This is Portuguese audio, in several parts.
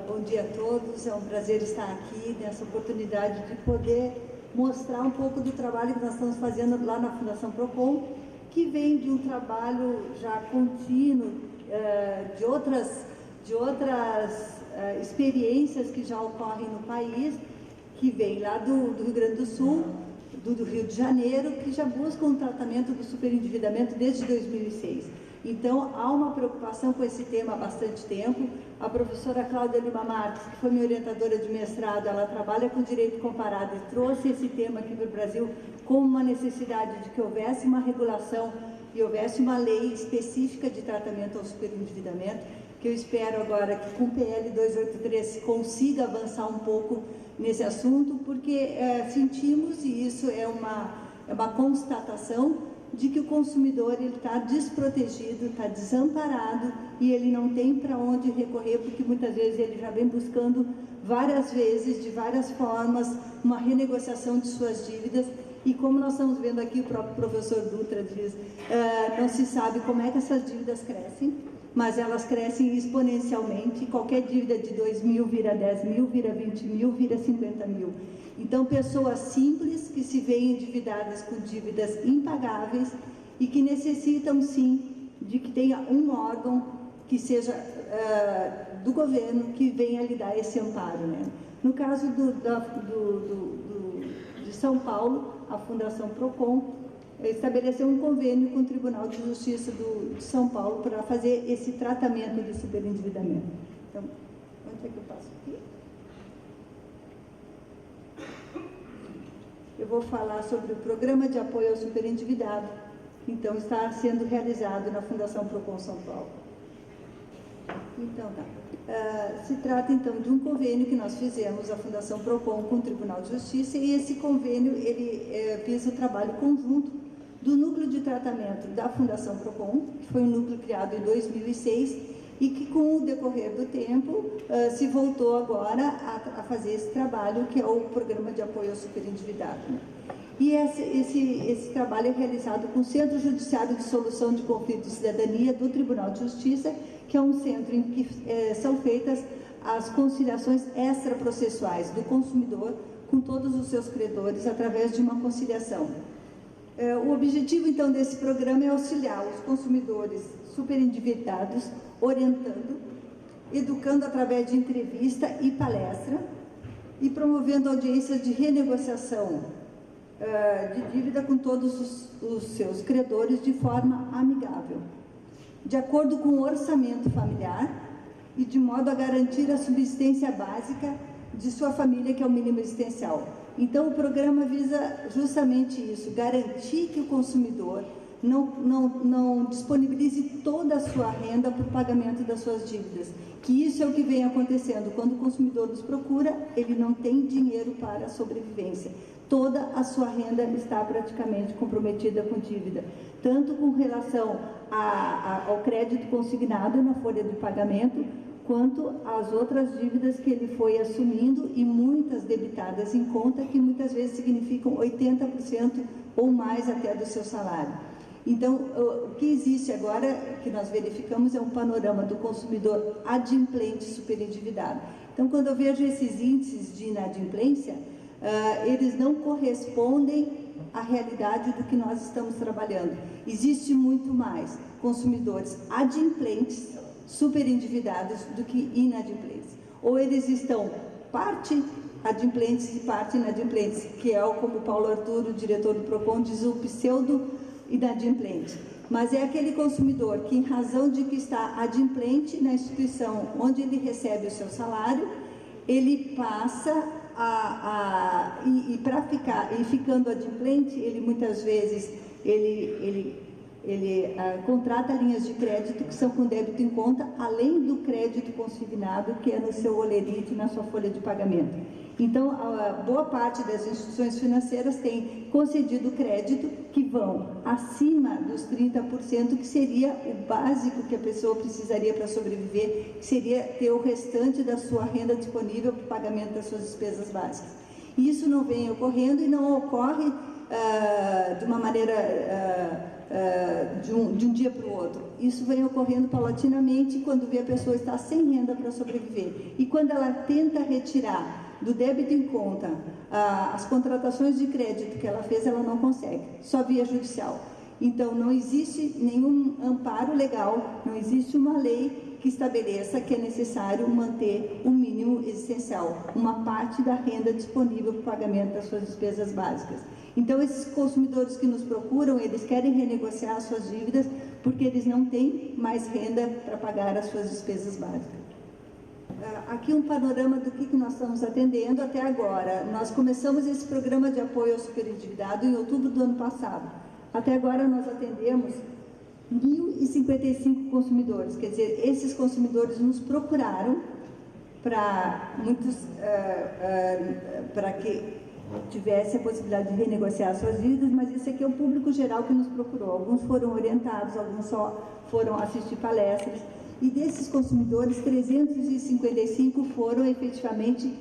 Bom dia a todos, é um prazer estar aqui nessa oportunidade de poder mostrar um pouco do trabalho que nós estamos fazendo lá na Fundação Procon, que vem de um trabalho já contínuo, de outras experiências que já ocorrem no país, que vem lá do Rio Grande do Sul, do Rio de Janeiro, que já buscam um tratamento do superendividamento desde 2006. Então, há uma preocupação com esse tema há bastante tempo. A professora Cláudia Lima Marques, que foi minha orientadora de mestrado, ela trabalha com direito comparado e trouxe esse tema aqui para o Brasil como uma necessidade de que houvesse uma regulação e houvesse uma lei específica de tratamento ao superendividamento, que eu espero agora que com o PL 283 se consiga avançar um pouco nesse assunto, porque sentimos, e isso é uma constatação, de que o consumidor está desprotegido, está desamparado e ele não tem para onde recorrer, porque muitas vezes ele já vem buscando várias vezes, de várias formas, uma renegociação de suas dívidas. E como nós estamos vendo aqui, o próprio professor Dutra diz, não se sabe como é que essas dívidas crescem, mas elas crescem exponencialmente. Qualquer dívida de 2 mil vira 10 mil, vira 20 mil, vira 50 mil. Então, pessoas simples que se veem endividadas com dívidas impagáveis e que necessitam, sim, de que tenha um órgão que seja do governo que venha lhe dar esse amparo, né? No caso de São Paulo, a Fundação Procon estabeleceu um convênio com o Tribunal de Justiça de São Paulo para fazer esse tratamento de superendividamento. Então, onde é que eu passo aqui? Eu vou falar sobre o Programa de Apoio ao Superendividado, que então está sendo realizado na Fundação Procon São Paulo. Então, se trata então de um convênio que nós fizemos, a Fundação Procon com o Tribunal de Justiça, e esse convênio ele visa o trabalho conjunto do núcleo de tratamento da Fundação Procon, que foi um núcleo criado em 2006 e que com o decorrer do tempo se voltou agora a fazer esse trabalho, que é o Programa de Apoio ao Superendividado. E esse trabalho é realizado com o Centro Judiciário de Solução de Conflitos de Cidadania do Tribunal de Justiça, que é um centro em que são feitas as conciliações extraprocessuais do consumidor com todos os seus credores através de uma conciliação. O objetivo, então, desse programa é auxiliar os consumidores superendividados, orientando, educando através de entrevista e palestra e promovendo audiências de renegociação de dívida com todos os seus credores de forma amigável, de acordo com o orçamento familiar e de modo a garantir a subsistência básica de sua família, que é o mínimo existencial. Então, o programa visa justamente isso, garantir que o consumidor não disponibilize toda a sua renda para o pagamento das suas dívidas, que isso é o que vem acontecendo. Quando o consumidor nos procura, ele não tem dinheiro para a sobrevivência. Toda a sua renda está praticamente comprometida com dívida, tanto com relação ao crédito consignado na folha de pagamento, quanto às outras dívidas que ele foi assumindo, e muitas debitadas em conta, que muitas vezes significam 80% ou mais até do seu salário. Então, o que existe agora, que nós verificamos, é um panorama do consumidor adimplente superendividado. Então, quando eu vejo esses índices de inadimplência, eles não correspondem à realidade do que nós estamos trabalhando. Existe muito mais consumidores adimplentes, superendividados, do que inadimplentes. Ou eles estão parte adimplentes e parte inadimplentes, que é como o Paulo Arturo, o diretor do Procon, diz, o pseudo-inadimplente. Mas é aquele consumidor que, em razão de que está adimplente na instituição onde ele recebe o seu salário, ele passa ficando adimplente, ele muitas vezes contrata linhas de crédito que são com débito em conta, além do crédito consignado, que é no seu olerite, na sua folha de pagamento. Então, a boa parte das instituições financeiras tem concedido crédito que vão acima dos 30%, que seria o básico que a pessoa precisaria para sobreviver, que seria ter o restante da sua renda disponível para o pagamento das suas despesas básicas. E isso não vem ocorrendo, e não ocorre de uma maneira de um dia para o outro. Isso vem ocorrendo paulatinamente quando vê a pessoa estar sem renda para sobreviver. E quando ela tenta retirar do débito em conta as contratações de crédito que ela fez, ela não consegue, só via judicial. Então, não existe nenhum amparo legal, não existe uma lei que estabeleça que é necessário manter o mínimo existencial, uma parte da renda disponível para o pagamento das suas despesas básicas. Então, esses consumidores que nos procuram, eles querem renegociar as suas dívidas porque eles não têm mais renda para pagar as suas despesas básicas. Aqui um panorama do que nós estamos atendendo até agora. Nós começamos esse programa de apoio ao superendividado em outubro do ano passado. Até agora nós atendemos 1.055 consumidores, quer dizer, esses consumidores nos procuraram para que tivesse a possibilidade de renegociar suas dívidas, mas esse aqui é o público geral que nos procurou. Alguns foram orientados, alguns só foram assistir palestras, e desses consumidores, 355 foram efetivamente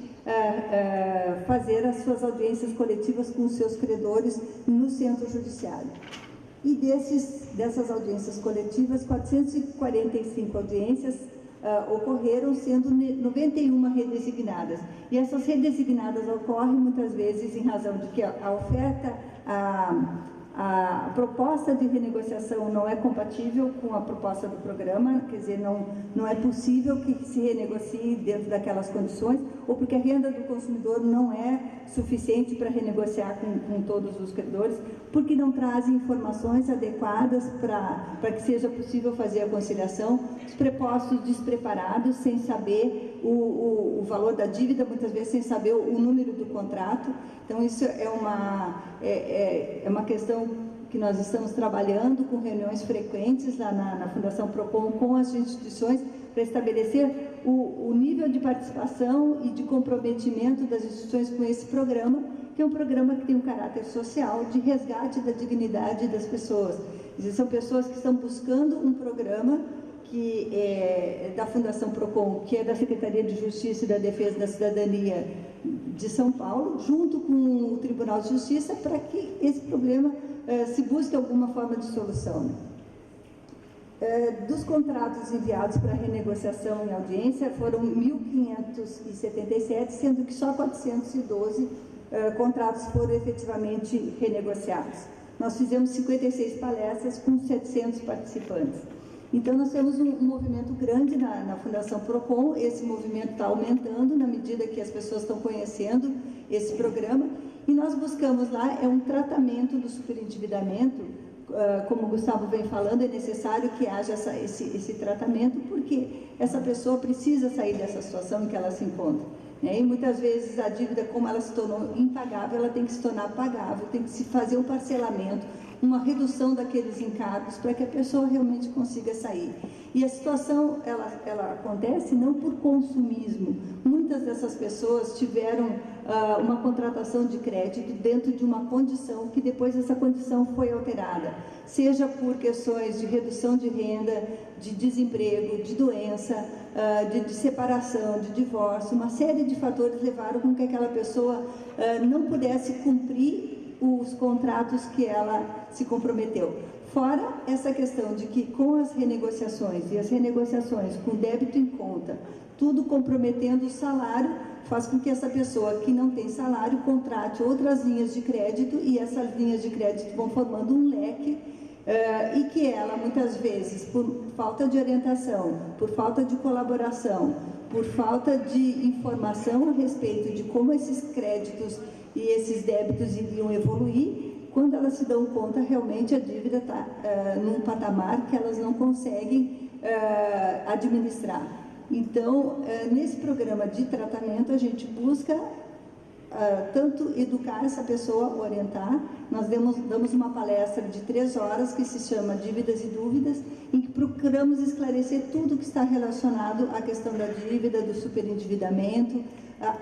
fazer as suas audiências coletivas com os seus credores no centro judiciário. E dessas audiências coletivas, 445 audiências ocorreram, sendo 91 redesignadas. E essas redesignadas ocorrem muitas vezes em razão de que a oferta, a proposta de renegociação não é compatível com a proposta do programa, quer dizer, não é possível que se renegocie dentro daquelas condições, ou porque a renda do consumidor não é suficiente para renegociar com todos os credores, porque não trazem informações adequadas para que seja possível fazer a conciliação, os prepostos despreparados, sem saber o valor da dívida, muitas vezes sem saber o número do contrato. Então, isso é uma questão que nós estamos trabalhando com reuniões frequentes lá na Fundação Procon com as instituições para estabelecer o nível de participação e de comprometimento das instituições com esse programa, que é um programa que tem um caráter social de resgate da dignidade das pessoas. São pessoas que estão buscando um programa que é da Fundação Procon, que é da Secretaria de Justiça e da Defesa da Cidadania de São Paulo, junto com o Tribunal de Justiça, para que esse problema se busque alguma forma de solução. Dos contratos enviados para renegociação em audiência, foram 1.577, sendo que só 412 contratos foram efetivamente renegociados. Nós fizemos 56 palestras com 700 participantes. Então, nós temos um movimento grande na Fundação Procon. Esse movimento está aumentando na medida que as pessoas estão conhecendo esse programa. E nós buscamos lá um tratamento do superendividamento. Como o Gustavo vem falando, é necessário que haja esse tratamento, porque essa pessoa precisa sair dessa situação em que ela se encontra. E muitas vezes a dívida, como ela se tornou impagável, ela tem que se tornar pagável, tem que se fazer um parcelamento, uma redução daqueles encargos para que a pessoa realmente consiga sair. E a situação, ela acontece não por consumismo. Muitas dessas pessoas tiveram uma contratação de crédito dentro de uma condição que depois essa condição foi alterada, seja por questões de redução de renda, de desemprego, de doença, de separação, de divórcio. Uma série de fatores levaram com que aquela pessoa não pudesse cumprir os contratos que ela se comprometeu. Fora essa questão de que com as renegociações e as renegociações com débito em conta, tudo comprometendo o salário, faz com que essa pessoa que não tem salário contrate outras linhas de crédito, e essas linhas de crédito vão formando um leque e que ela, muitas vezes, por falta de orientação, por falta de colaboração, por falta de informação a respeito de como esses créditos e esses débitos iriam evoluir, quando elas se dão conta, realmente a dívida está num patamar que elas não conseguem administrar. Então, nesse programa de tratamento, a gente busca tanto educar essa pessoa, orientar. Nós damos uma palestra de 3 horas que se chama Dívidas e Dúvidas, em que procuramos esclarecer tudo que está relacionado à questão da dívida, do superendividamento,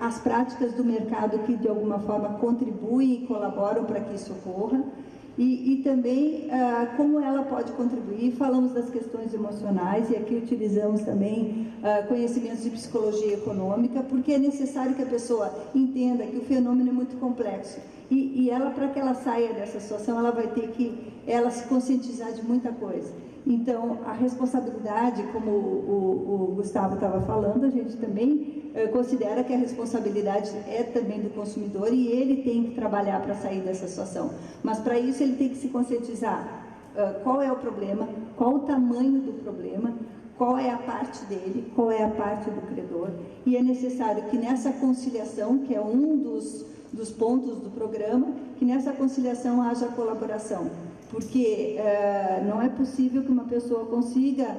as práticas do mercado que de alguma forma contribuem e colaboram para que isso ocorra. E também como ela pode contribuir. Falamos das questões emocionais, e aqui utilizamos também conhecimentos de psicologia econômica, porque é necessário que a pessoa entenda que o fenômeno é muito complexo. E ela, para que ela saia dessa situação, ela vai ter que se conscientizar de muita coisa. Então, a responsabilidade, como o Gustavo estava falando, a gente também considera que a responsabilidade é também do consumidor, e ele tem que trabalhar para sair dessa situação. Mas, para isso, ele tem que se conscientizar qual é o problema, qual o tamanho do problema, qual é a parte dele, qual é a parte do credor. E é necessário que nessa conciliação, que é um dos pontos do programa, que nessa conciliação haja colaboração. Porque não é possível que uma pessoa consiga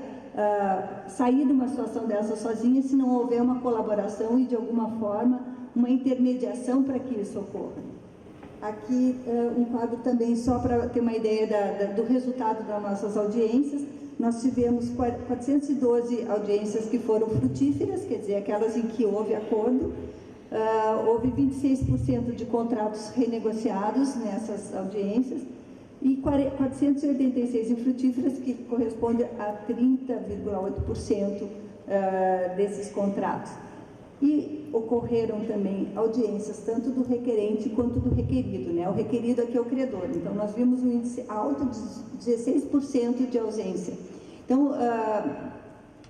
sair de uma situação dessa sozinha se não houver uma colaboração e, de alguma forma, uma intermediação para que isso ocorra. Aqui um quadro também só para ter uma ideia do resultado das nossas audiências. Nós tivemos 412 audiências que foram frutíferas, quer dizer, aquelas em que houve acordo. Houve 26% de contratos renegociados nessas audiências, e 486 infrutíferas, que corresponde a 30,8% desses contratos. E ocorreram também audiências tanto do requerente quanto do requerido, né? O requerido aqui é o credor. Então, nós vimos um índice alto de 16% de ausência. Então,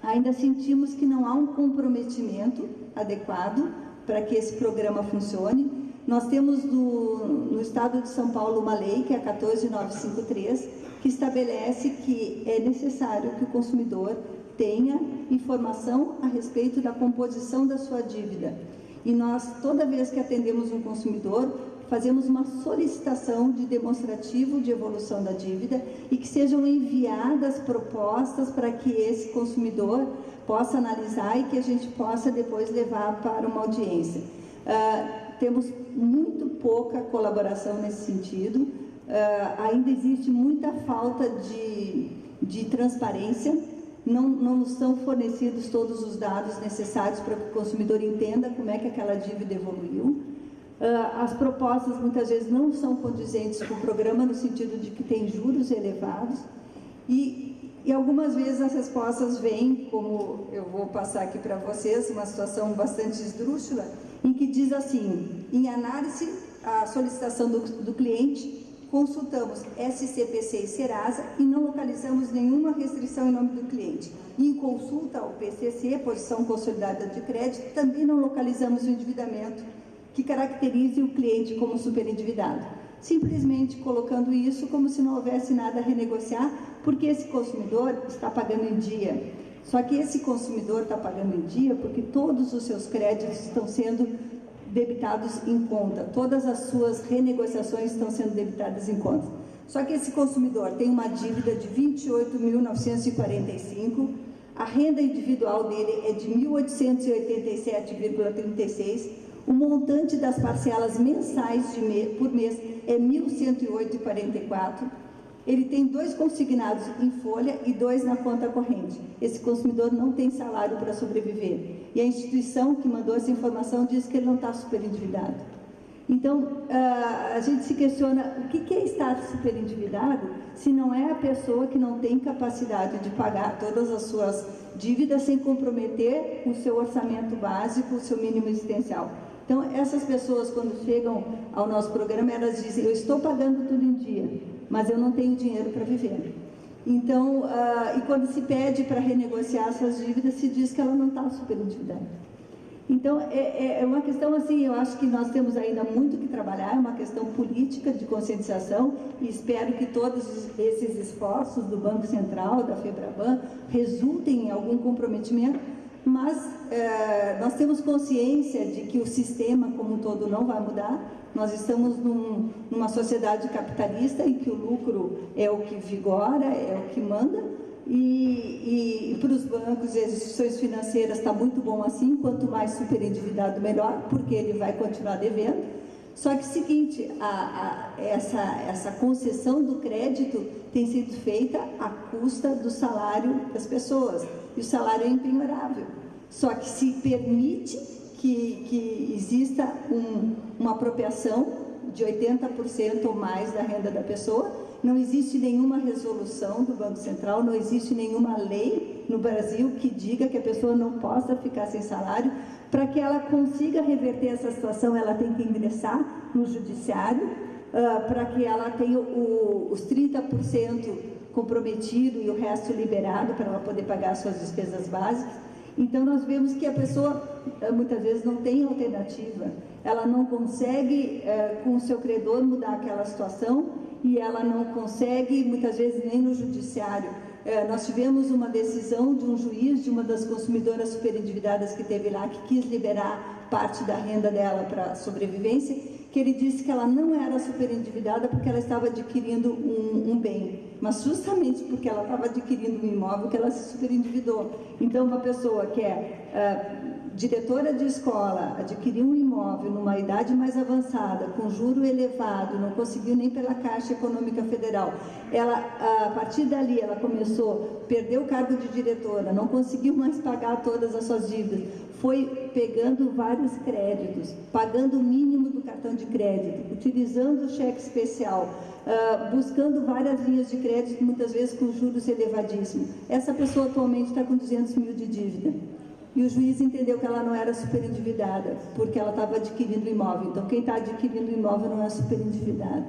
ainda sentimos que não há um comprometimento adequado para que esse programa funcione. Nós temos no Estado de São Paulo uma lei, que é a 14953, que estabelece que é necessário que o consumidor tenha informação a respeito da composição da sua dívida. E nós, toda vez que atendemos um consumidor, fazemos uma solicitação de demonstrativo de evolução da dívida, e que sejam enviadas propostas para que esse consumidor possa analisar e que a gente possa depois levar para uma audiência. Temos muito pouca colaboração nesse sentido, ainda existe muita falta de transparência, não nos são fornecidos todos os dados necessários para que o consumidor entenda como é que aquela dívida evoluiu. As propostas muitas vezes não são condizentes com o programa, no sentido de que tem juros elevados, e algumas vezes as respostas vêm, como eu vou passar aqui para vocês, uma situação bastante esdrúxula, em que diz assim: em análise à solicitação do cliente, consultamos SCPC e Serasa e não localizamos nenhuma restrição em nome do cliente. E em consulta ao PCC, Posição Consolidada de Crédito, também não localizamos o endividamento que caracterize o cliente como superendividado. Simplesmente colocando isso como se não houvesse nada a renegociar, porque esse consumidor está pagando em dia. Só que esse consumidor está pagando em dia porque todos os seus créditos estão sendo debitados em conta, todas as suas renegociações estão sendo debitadas em conta. Só que esse consumidor tem uma dívida de R$ 28.945, a renda individual dele é de R$ 1.887,36, o montante das parcelas mensais por mês é R$ 1.108,44, ele tem 2 consignados em folha e 2 na conta corrente. Esse consumidor não tem salário para sobreviver. E a instituição que mandou essa informação diz que ele não está superendividado. Então, a gente se questiona o que é estar superendividado, se não é a pessoa que não tem capacidade de pagar todas as suas dívidas sem comprometer o seu orçamento básico, o seu mínimo existencial. Então, essas pessoas, quando chegam ao nosso programa, elas dizem: eu estou pagando tudo em dia, mas eu não tenho dinheiro para viver. Então, e quando se pede para renegociar essas dívidas, se diz que ela não está superendividada. Então, é uma questão assim, eu acho que nós temos ainda muito que trabalhar, é uma questão política de conscientização, e espero que todos esses esforços do Banco Central, da FEBRABAN, resultem em algum comprometimento, mas nós temos consciência de que o sistema como um todo não vai mudar. Nós estamos numa sociedade capitalista em que o lucro é o que vigora, é o que manda, e para os bancos e as instituições financeiras está muito bom assim, quanto mais superendividado melhor, porque ele vai continuar devendo. Só que o seguinte, essa concessão do crédito tem sido feita à custa do salário das pessoas, e o salário é impenhorável. Só que se permite que exista uma apropriação de 80% ou mais da renda da pessoa. Não existe nenhuma resolução do Banco Central, não existe nenhuma lei no Brasil que diga que a pessoa não possa ficar sem salário. Para que ela consiga reverter essa situação, ela tem que ingressar no judiciário, para que ela tenha os 30% comprometido e o resto liberado para ela poder pagar suas despesas básicas. Então, nós vemos que a pessoa, muitas vezes, não tem alternativa. Ela não consegue, com o seu credor, mudar aquela situação e ela não consegue, muitas vezes, nem no judiciário. Nós tivemos uma decisão de um juiz, de uma das consumidoras superendividadas que teve lá, que quis liberar parte da renda dela para sobrevivência, que ele disse que ela não era superendividada porque ela estava adquirindo um bem, mas justamente porque ela estava adquirindo um imóvel que ela se superendividou. Então, uma pessoa que é diretora de escola, adquiriu um imóvel numa idade mais avançada, com juro elevado, não conseguiu nem pela Caixa Econômica Federal. Ela, a partir dali, ela começou, perdeu o cargo de diretora, não conseguiu mais pagar todas as suas dívidas, foi pegando vários créditos, pagando o mínimo do cartão de crédito, utilizando o cheque especial, buscando várias linhas de crédito, muitas vezes com juros elevadíssimos. Essa pessoa atualmente está com 200 mil de dívida. E o juiz entendeu que ela não era superendividada, porque ela estava adquirindo imóvel. Então, quem está adquirindo imóvel não é superendividado.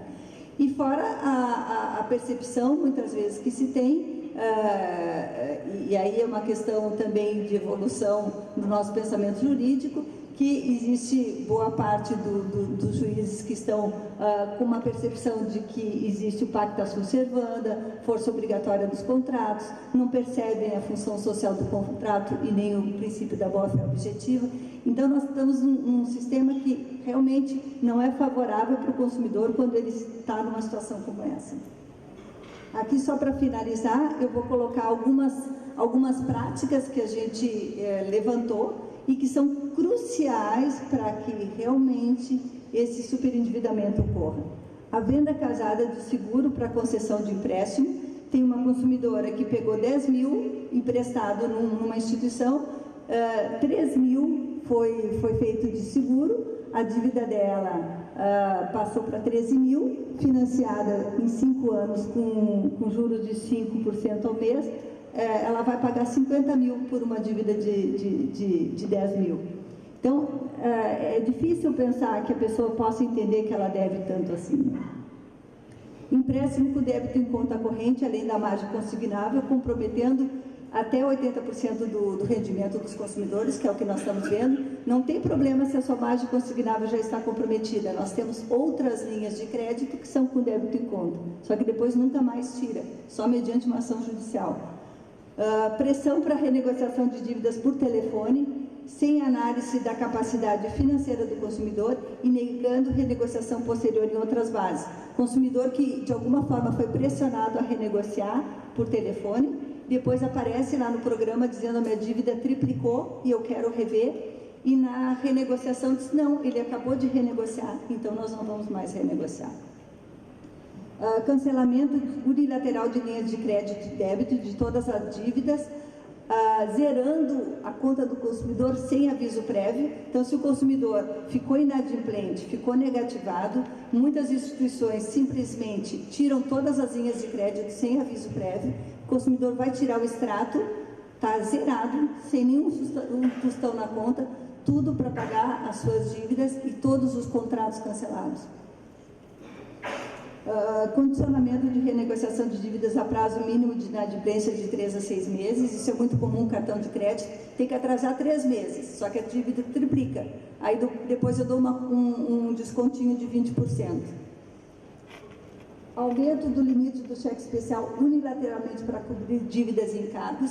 E fora a percepção, muitas vezes, que se tem, e aí é uma questão também de evolução do nosso pensamento jurídico, que existe boa parte dos juízes que estão com uma percepção de que existe o pacta sunt servanda, força obrigatória dos contratos, não percebem a função social do contrato e nem o princípio da boa-fé objetiva. Então, nós estamos num sistema que realmente não é favorável para o consumidor quando ele está numa situação como essa. Aqui, só para finalizar, eu vou colocar algumas práticas que a gente levantou e que são cruciais para que realmente esse superendividamento ocorra. A venda casada de seguro para concessão de empréstimo. Tem uma consumidora que pegou 10 mil emprestado numa instituição, 3 mil foi feito de seguro, a dívida dela passou para 13 mil, financiada em 5 anos com juros de 5% ao mês. Ela vai pagar 50 mil por uma dívida de 10 mil. Então, é difícil pensar que a pessoa possa entender que ela deve tanto assim. Empréstimo com débito em conta corrente, além da margem consignável, comprometendo até 80% do rendimento dos consumidores, que é o que nós estamos vendo. Não tem problema se a sua margem consignável já está comprometida. Nós temos outras linhas de crédito que são com débito em conta, só que depois nunca mais tira, só mediante uma ação judicial. Pressão para renegociação de dívidas por telefone, sem análise da capacidade financeira do consumidor e negando renegociação posterior em outras bases. Consumidor que, de alguma forma, foi pressionado a renegociar por telefone, depois aparece lá no programa dizendo: a minha dívida triplicou e eu quero rever, e na renegociação diz: não, ele acabou de renegociar, então nós não vamos mais renegociar. Cancelamento unilateral de linhas de crédito e débito de todas as dívidas, zerando a conta do consumidor sem aviso prévio. Então, se o consumidor ficou inadimplente, ficou negativado, muitas instituições simplesmente tiram todas as linhas de crédito sem aviso prévio. O consumidor vai tirar o extrato, está zerado, sem nenhum tostão na conta, tudo para pagar as suas dívidas e todos os contratos cancelados. Condicionamento de renegociação de dívidas a prazo mínimo de inadimplência de 3 a 6 meses, isso é muito comum, cartão de crédito, tem que atrasar 3 meses, só que a dívida triplica, aí depois eu dou um descontinho de 20%. Aumento do limite do cheque especial unilateralmente para cobrir dívidas e encargos.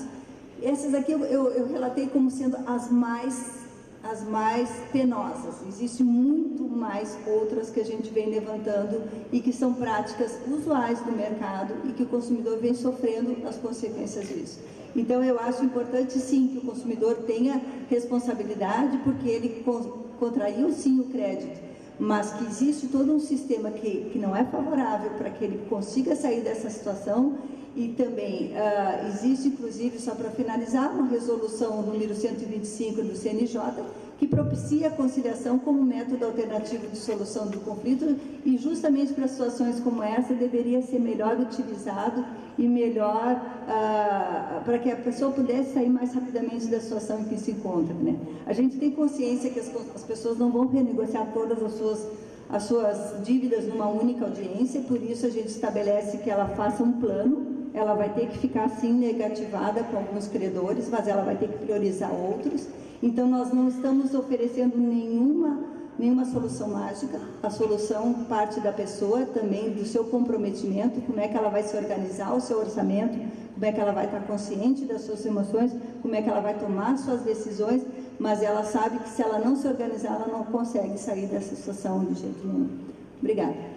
Essas aqui eu relatei como sendo as mais penosas. Existem muito mais outras que a gente vem levantando e que são práticas usuais do mercado e que o consumidor vem sofrendo as consequências disso. Então, eu acho importante, sim, que o consumidor tenha responsabilidade, porque ele contraiu, sim, o crédito, mas que existe todo um sistema que não é favorável para que ele consiga sair dessa situação E também existe, inclusive, só para finalizar, uma resolução número 125 do CNJ, que propicia a conciliação como método alternativo de solução do conflito, e justamente para situações como essa deveria ser melhor utilizado e melhor para que a pessoa pudesse sair mais rapidamente da situação em que se encontra, né? A gente tem consciência que as pessoas não vão renegociar todas as suas dívidas numa única audiência, por isso a gente estabelece que ela faça um plano. Ela vai ter que ficar, sim, negativada com alguns credores, mas ela vai ter que priorizar outros. Então, nós não estamos oferecendo nenhuma solução mágica. A solução parte da pessoa, também do seu comprometimento, como é que ela vai se organizar, o seu orçamento, como é que ela vai estar consciente das suas emoções, como é que ela vai tomar suas decisões, mas ela sabe que se ela não se organizar, ela não consegue sair dessa situação de jeito nenhum. Obrigada.